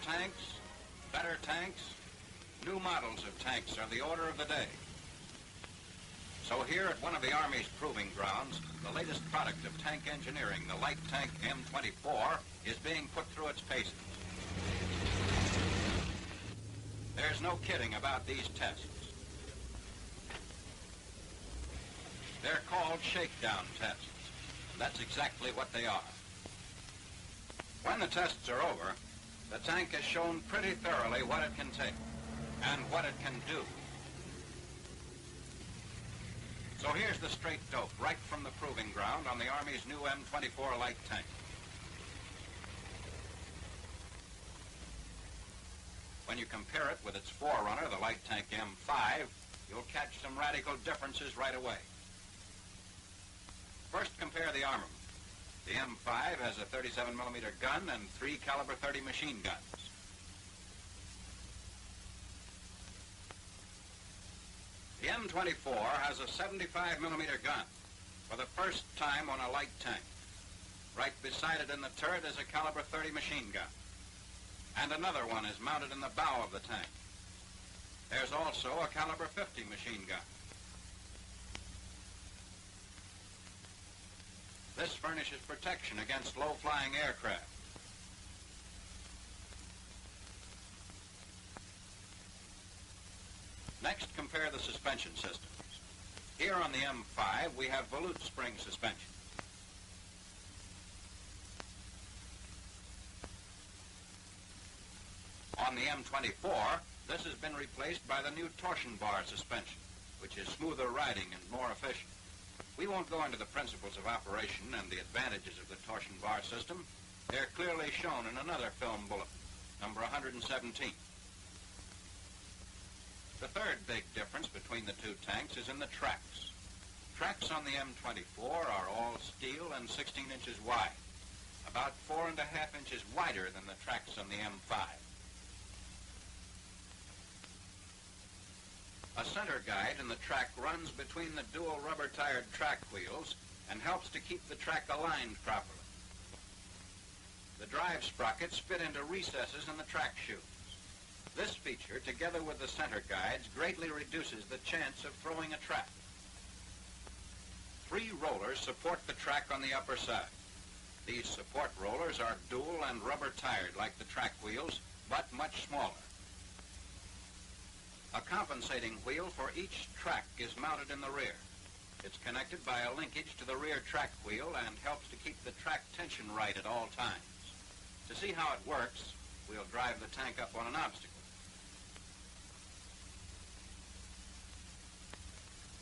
tanks, better tanks, new models of tanks are the order of the day. So here at one of the Army's proving grounds, the latest product of tank engineering, the light tank M24, is being put through its paces. There's no kidding about these tests. They're called shakedown tests. That's exactly what they are. When the tests are over, the tank has shown pretty thoroughly what it can take and what it can do. So here's the straight dope right from the proving ground on the Army's new M24 light tank. When you compare it with its forerunner, the light tank M5, you'll catch some radical differences right away. First, compare the armament. The M5 has a 37mm gun and 3 caliber .30 machine guns. The M24 has a 75mm gun for the first time on a light tank. Right beside it in the turret is a caliber .30 machine gun. And another one is mounted in the bow of the tank. There's also a caliber .50 machine gun. This furnishes protection against low-flying aircraft. Next, compare the suspension systems. Here on the M5, we have volute spring suspension. On the M24, this has been replaced by the new torsion bar suspension, which is smoother riding and more efficient. We won't go into the principles of operation and the advantages of the torsion bar system. They're clearly shown in another film bulletin, number 117. The third big difference between the two tanks is in the tracks. Tracks on the M24 are all steel and 16 inches wide, about 4.5 inches wider than the tracks on the M5. A center guide in the track runs between the dual rubber-tired track wheels and helps to keep the track aligned properly. The drive sprockets fit into recesses in the track shoes. This feature, together with the center guides, greatly reduces the chance of throwing a track. 3 rollers support the track on the upper side. These support rollers are dual and rubber-tired like the track wheels, but much smaller. A compensating wheel for each track is mounted in the rear. It's connected by a linkage to the rear track wheel and helps to keep the track tension right at all times. To see how it works, we'll drive the tank up on an obstacle.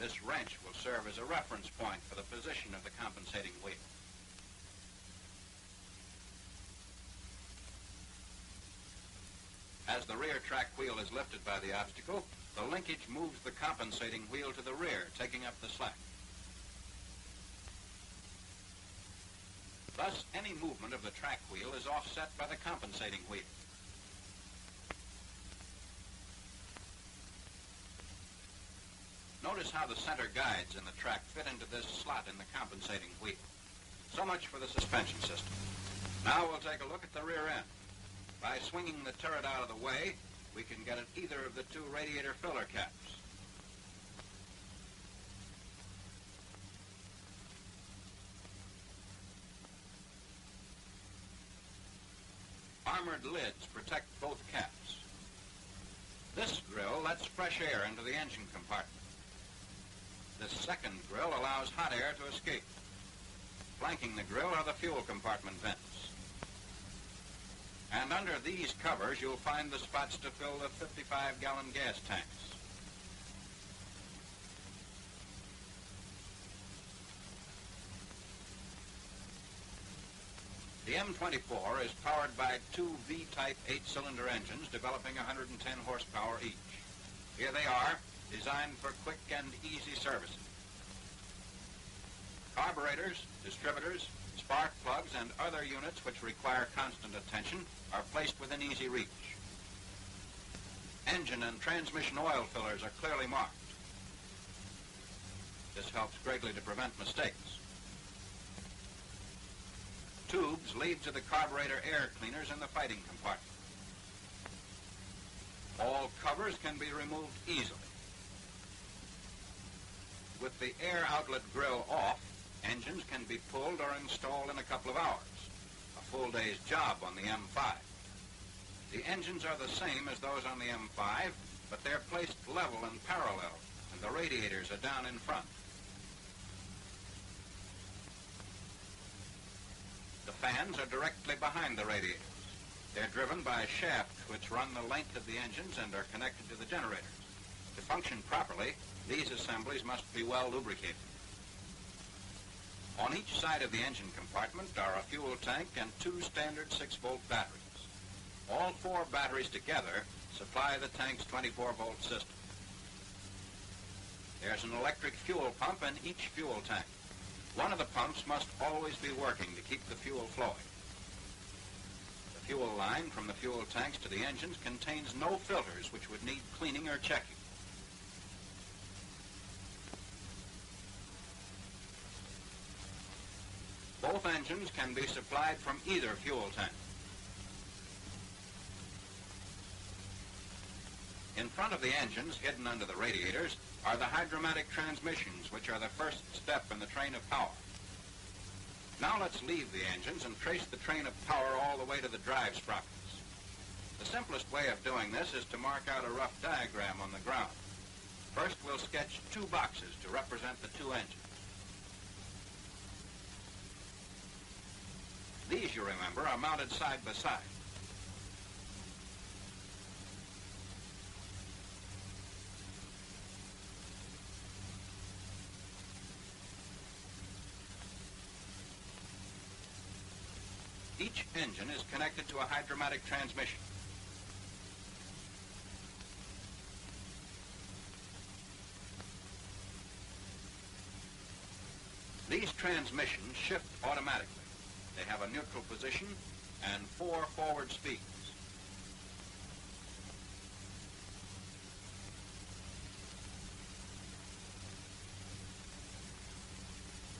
This wrench will serve as a reference point for the position of the compensating wheel. As the rear track wheel is lifted by the obstacle, the linkage moves the compensating wheel to the rear, taking up the slack. Thus, any movement of the track wheel is offset by the compensating wheel. Notice how the center guides in the track fit into this slot in the compensating wheel. So much for the suspension system. Now we'll take a look at the rear end. By swinging the turret out of the way, we can get at either of the 2 radiator filler caps. Armored lids protect both caps. This grill lets fresh air into the engine compartment. This second grill allows hot air to escape. Flanking the grill are the fuel compartment vents. And under these covers, you'll find the spots to fill the 55-gallon gas tanks. The M24 is powered by 2 V-type 8-cylinder engines developing 110 horsepower each. Here they are, designed for quick and easy servicing. Carburetors, distributors, spark plugs, and other units which require constant attention are placed within easy reach. Engine and transmission oil fillers are clearly marked. This helps greatly to prevent mistakes. Tubes lead to the carburetor air cleaners in the fighting compartment. All covers can be removed easily. With the air outlet grill off, engines can be pulled or installed in a couple of hours, a full day's job on the M5. The engines are the same as those on the M5, but they're placed level and parallel, and the radiators are down in front. The fans are directly behind the radiators. They're driven by shafts which run the length of the engines and are connected to the generators. To function properly, these assemblies must be well lubricated. On each side of the engine compartment are a fuel tank and two standard 6-volt batteries. All four batteries together supply the tank's 24-volt system. There's an electric fuel pump in each fuel tank. One of the pumps must always be working to keep the fuel flowing. The fuel line from the fuel tanks to the engines contains no filters which would need cleaning or checking. Both engines can be supplied from either fuel tank. In front of the engines, hidden under the radiators, are the hydromatic transmissions, which are the first step in the train of power. Now let's leave the engines and trace the train of power all the way to the drive sprockets. The simplest way of doing this is to mark out a rough diagram on the ground. First, we'll sketch two boxes to represent the two engines. These, you remember, are mounted side by side. Each engine is connected to a hydromatic transmission. These transmissions shift automatically. They have a neutral position and 4 forward speeds.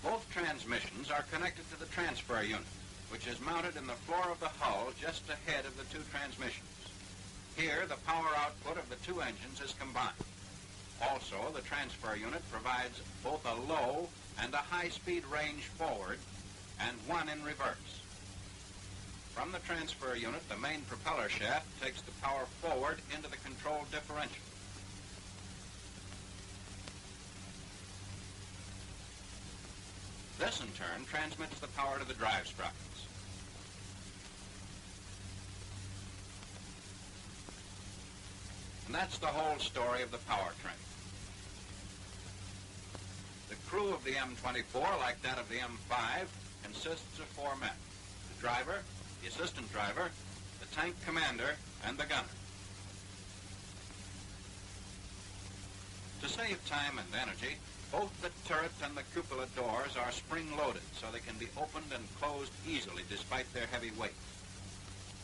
Both transmissions are connected to the transfer unit, which is mounted in the floor of the hull just ahead of the two transmissions. Here, the power output of the two engines is combined. Also, the transfer unit provides both a low and a high-speed range forward and one in reverse. From the transfer unit, the main propeller shaft takes the power forward into the control differential. This, in turn, transmits the power to the drive sprockets. And that's the whole story of the powertrain. The crew of the M24, like that of the M5, consists of 4 men: the driver, the assistant driver, the tank commander, and the gunner. To save time and energy, both the turret and the cupola doors are spring-loaded so they can be opened and closed easily despite their heavy weight.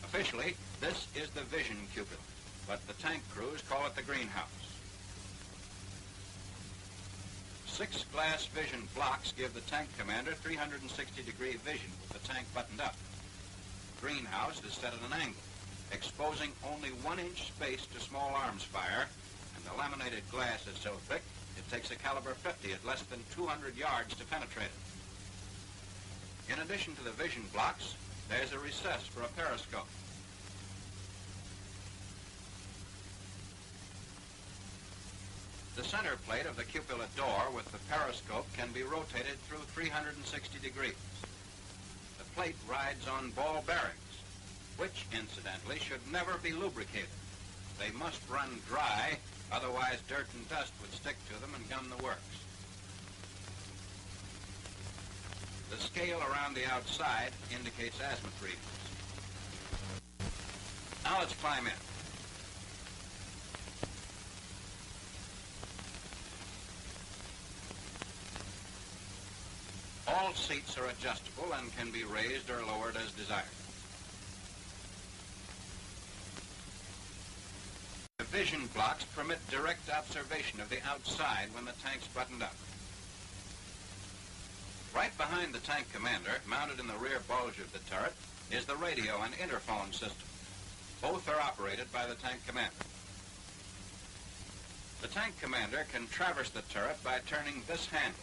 Officially, this is the vision cupola, but the tank crews call it the greenhouse. 6 glass vision blocks give the tank commander 360-degree vision with the tank buttoned up. The greenhouse is set at an angle, exposing only 1-inch space to small arms fire, and the laminated glass is so thick it takes a caliber 50 at less than 200 yards to penetrate it. In addition to the vision blocks, there's a recess for a periscope. The center plate of the cupola door with the periscope can be rotated through 360 degrees. The plate rides on ball bearings, which, incidentally, should never be lubricated. They must run dry, otherwise dirt and dust would stick to them and gum the works. The scale around the outside indicates azimuth readings. Now let's climb in. All seats are adjustable and can be raised or lowered as desired. The vision blocks permit direct observation of the outside when the tank's buttoned up. Right behind the tank commander, mounted in the rear bulge of the turret, is the radio and interphone system. Both are operated by the tank commander. The tank commander can traverse the turret by turning this handle,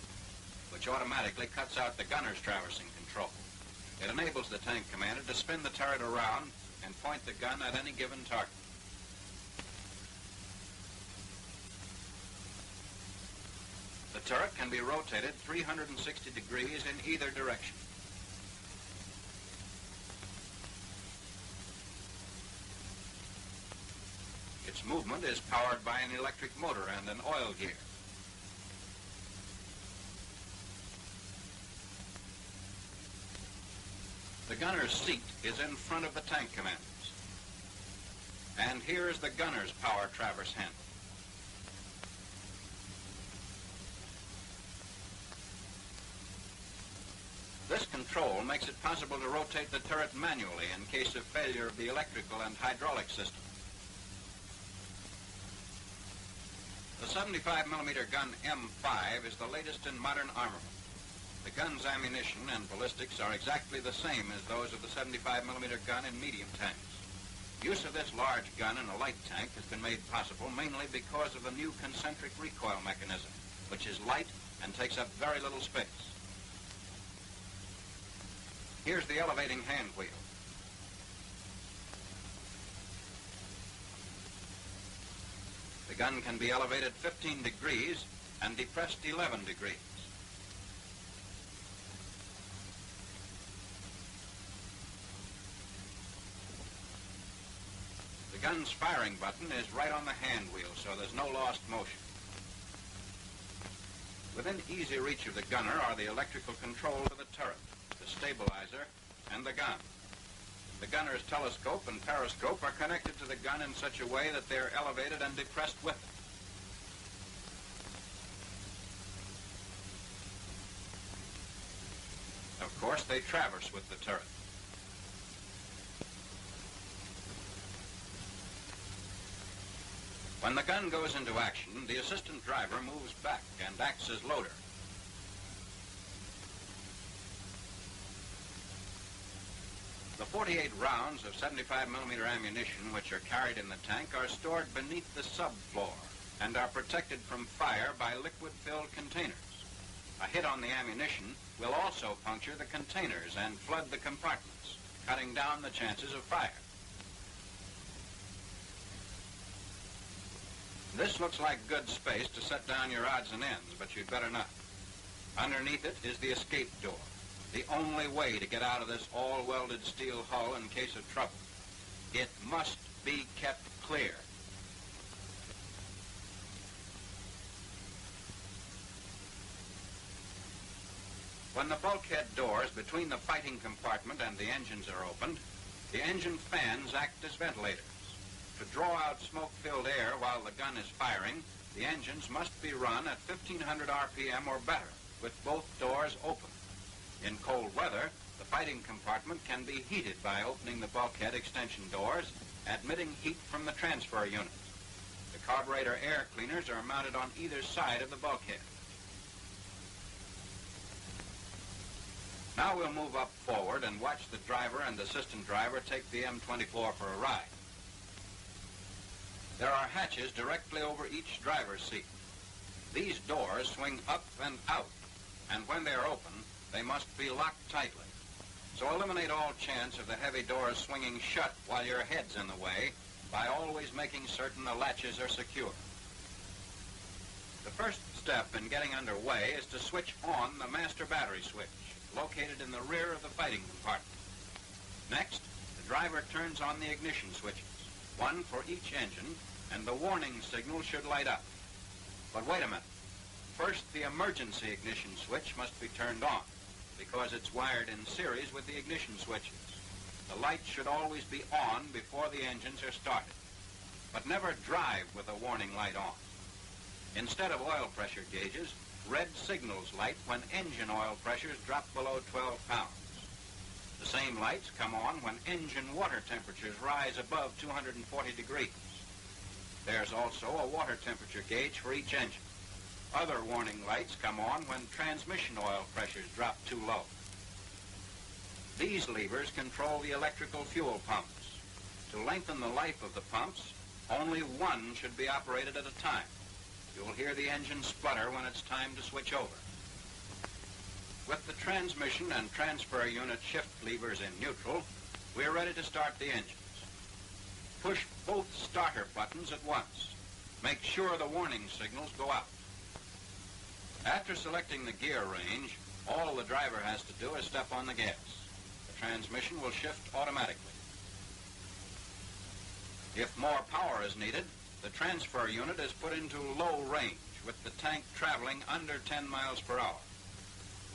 which automatically cuts out the gunner's traversing control. It enables the tank commander to spin the turret around and point the gun at any given target. The turret can be rotated 360 degrees in either direction. Its movement is powered by an electric motor and an oil gear. The gunner's seat is in front of the tank commander's. And here is the gunner's power traverse handle. This control makes it possible to rotate the turret manually in case of failure of the electrical and hydraulic system. The 75mm gun M5 is the latest in modern armament. The gun's ammunition and ballistics are exactly the same as those of the 75mm gun in medium tanks. Use of this large gun in a light tank has been made possible mainly because of the new concentric recoil mechanism, which is light and takes up very little space. Here's the elevating hand wheel. The gun can be elevated 15 degrees and depressed 11 degrees. The gun's firing button is right on the hand wheel, so there's no lost motion. Within easy reach of the gunner are the electrical controls of the turret, the stabilizer, and the gun. The gunner's telescope and periscope are connected to the gun in such a way that they're elevated and depressed with it. Of course, they traverse with the turret. When the gun goes into action, the assistant driver moves back and acts as loader. The 48 rounds of 75mm ammunition which are carried in the tank are stored beneath the subfloor and are protected from fire by liquid-filled containers. A hit on the ammunition will also puncture the containers and flood the compartments, cutting down the chances of fire. This looks like good space to set down your odds and ends, but you'd better not. Underneath it is the escape door, the only way to get out of this all-welded steel hull in case of trouble. It must be kept clear. When the bulkhead doors between the fighting compartment and the engines are opened, the engine fans act as ventilators. To draw out smoke-filled air while the gun is firing, the engines must be run at 1500 RPM or better, with both doors open. In cold weather, the fighting compartment can be heated by opening the bulkhead extension doors, admitting heat from the transfer unit. The carburetor air cleaners are mounted on either side of the bulkhead. Now we'll move up forward and watch the driver and assistant driver take the M24 for a ride. There are hatches directly over each driver's seat. These doors swing up and out, and when they are open, they must be locked tightly. So eliminate all chance of the heavy doors swinging shut while your head's in the way by always making certain the latches are secure. The first step in getting underway is to switch on the master battery switch, located in the rear of the fighting compartment. Next, the driver turns on the ignition switches, one for each engine, and the warning signal should light up. But wait a minute. First, the emergency ignition switch must be turned on, because it's wired in series with the ignition switches. The light should always be on before the engines are started. But never drive with a warning light on. Instead of oil pressure gauges, red signals light when engine oil pressures drop below 12 pounds. The same lights come on when engine water temperatures rise above 240 degrees. There's also a water temperature gauge for each engine. Other warning lights come on when transmission oil pressures drop too low. These levers control the electrical fuel pumps. To lengthen the life of the pumps, only one should be operated at a time. You'll hear the engine splutter when it's time to switch over. With the transmission and transfer unit shift levers in neutral, we're ready to start the engines. Push both starter buttons at once. Make sure the warning signals go out. After selecting the gear range, all the driver has to do is step on the gas. The transmission will shift automatically. If more power is needed, the transfer unit is put into low range with the tank traveling under 10 miles per hour.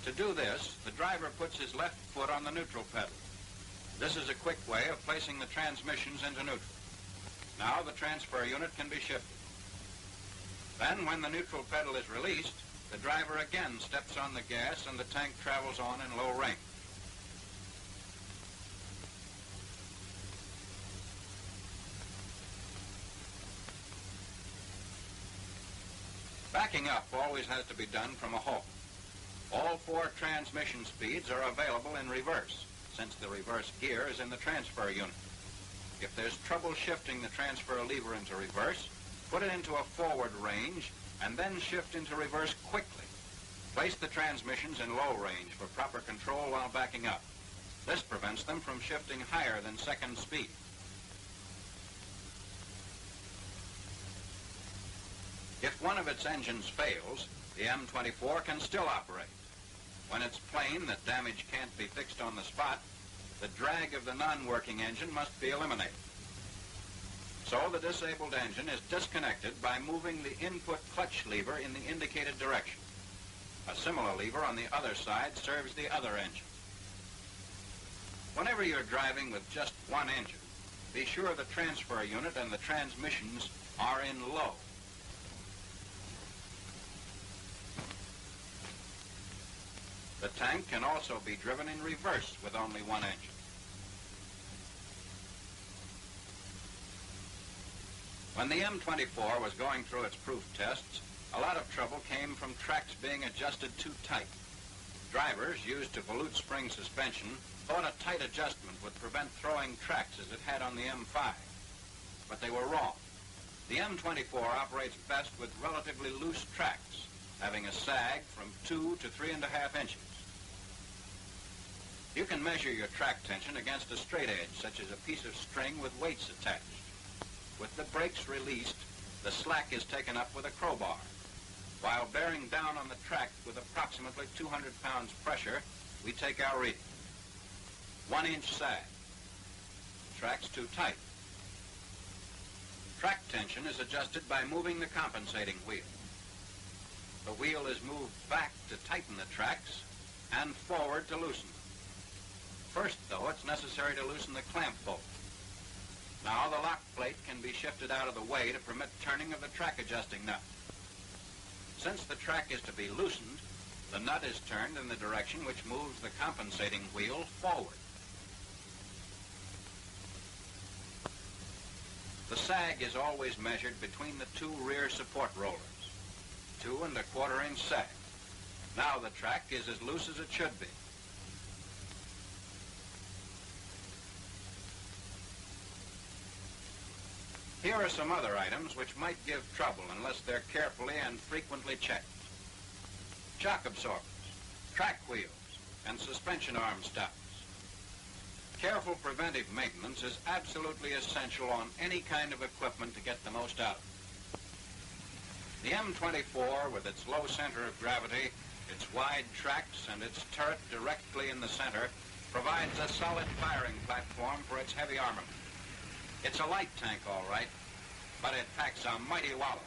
To do this, the driver puts his left foot on the neutral pedal. This is a quick way of placing the transmissions into neutral. Now the transfer unit can be shifted. Then, when the neutral pedal is released, the driver again steps on the gas and the tank travels on in low range. Backing up always has to be done from a halt. All 4 transmission speeds are available in reverse, since the reverse gear is in the transfer unit. If there's trouble shifting the transfer lever into reverse, put it into a forward range and then shift into reverse quickly. Place the transmissions in low range for proper control while backing up. This prevents them from shifting higher than second speed. If one of its engines fails, the M24 can still operate. When it's plain that damage can't be fixed on the spot, the drag of the non-working engine must be eliminated. So the disabled engine is disconnected by moving the input clutch lever in the indicated direction. A similar lever on the other side serves the other engine. Whenever you're driving with just one engine, be sure the transfer unit and the transmissions are in low. The tank can also be driven in reverse with only one engine. When the M24 was going through its proof tests, a lot of trouble came from tracks being adjusted too tight. Drivers, used to volute spring suspension, thought a tight adjustment would prevent throwing tracks as it had on the M5. But they were wrong. The M24 operates best with relatively loose tracks, having a sag from 2 to 3.5 inches. You can measure your track tension against a straight edge, such as a piece of string with weights attached. With the brakes released, the slack is taken up with a crowbar. While bearing down on the track with approximately 200 pounds pressure, we take our reading. 1 inch sag. Track's too tight. Track tension is adjusted by moving the compensating wheel. The wheel is moved back to tighten the tracks and forward to loosen them. First, though, it's necessary to loosen the clamp bolt. Now the lock plate can be shifted out of the way to permit turning of the track adjusting nut. Since the track is to be loosened, the nut is turned in the direction which moves the compensating wheel forward. The sag is always measured between the 2 rear support rollers. 2¼ inch sag. Now the track is as loose as it should be. Here are some other items which might give trouble unless they're carefully and frequently checked. Shock absorbers, track wheels, and suspension arm stops. Careful preventive maintenance is absolutely essential on any kind of equipment to get the most out of it. The M24, with its low center of gravity, its wide tracks, and its turret directly in the center, provides a solid firing platform for its heavy armament. It's a light tank, all right, but it packs a mighty wallop.